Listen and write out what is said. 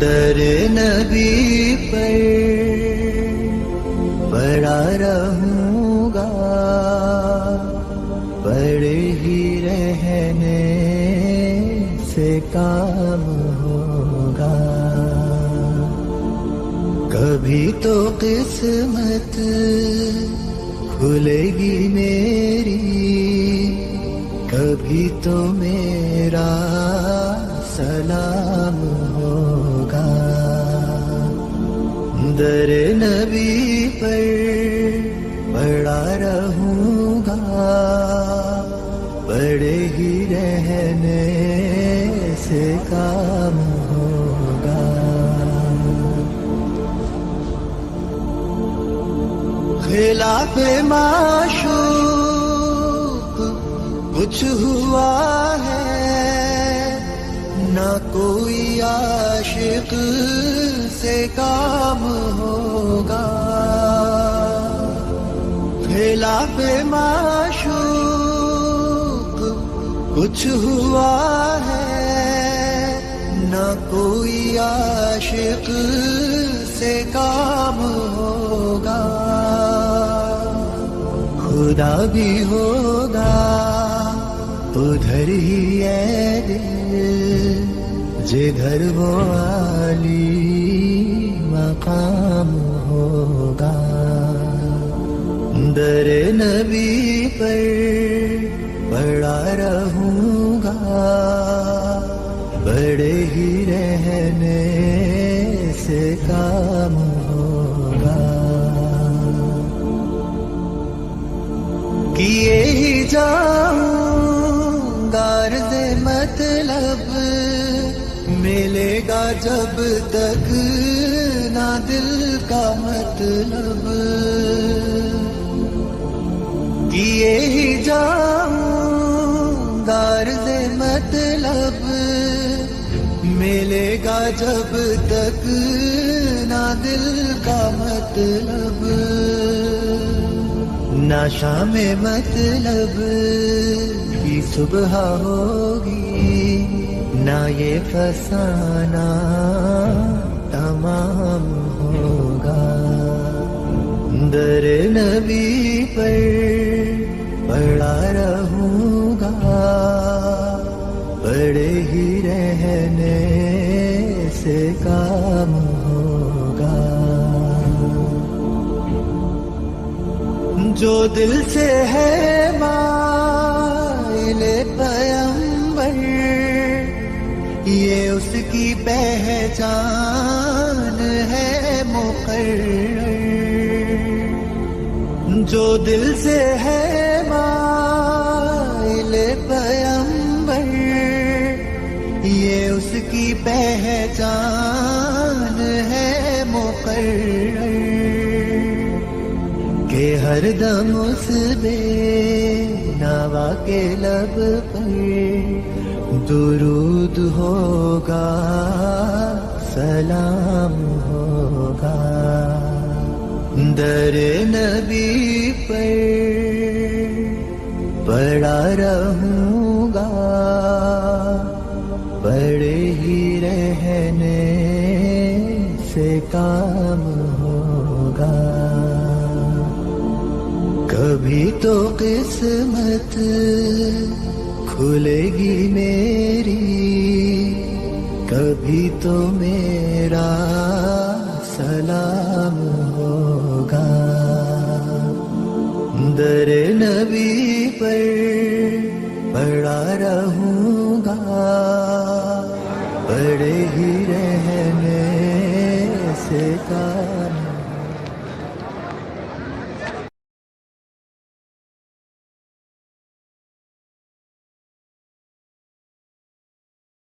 در نبی پر پڑا رہوں گا، پڑے ہی رہنے سے کام ہوگا. کبھی تو قسمت کھلے گی میری، کبھی تو میرا سلام ہوگا. در نبی پر پڑا رہوں گا، پڑے ہی رہنے سے کام ہوگا. خلاف معشوق کچھ ہوا ہے، نہ کوئی عاشق سے کام ہوگا. خلاف معشوق کچھ ہوا ہے، نہ کوئی عاشق سے کام ہوگا. خدا بھی ہوگا ادھر ہی ہے دل، جدھر وہ عالی مقام ہوگا. در نبی پر پڑا رہوں گا، بڑے ہی رہنے سے کام ہوگا. کیے ہی جاؤں غرض مطلب، ملے گا جب تک نہ دل کا مطلب. کیے ہی جاؤں غرض مطلب، ملے گا جب تک نہ دل کا مطلب. نہ شام مطلب کی صبح ہوگی، نہ یہ فسانہ تمام ہوگا. در نبی پر پڑا رہوں گا، پڑے ہی رہنے سے کام ہوگا. جو دل سے ہے مائل پیمبر، یہ اس کی پہچان ہے مقرر. جو دل سے ہے مائل پیمبر، یہ اس کی پہچان ہے مقرر. کہ ہر دم اس بے نوا کے لب پر درود ہوگا، سلام ہوگا. در نبی پر پڑا رہوں گا، پڑے ہی رہنے سے کام ہوگا. کبھی تو قسمت کھلے گی میری، کبھی تو میرا سلام ہوگا. در نبی پر پڑا رہوں گا، پڑے ہی رہنے سے کام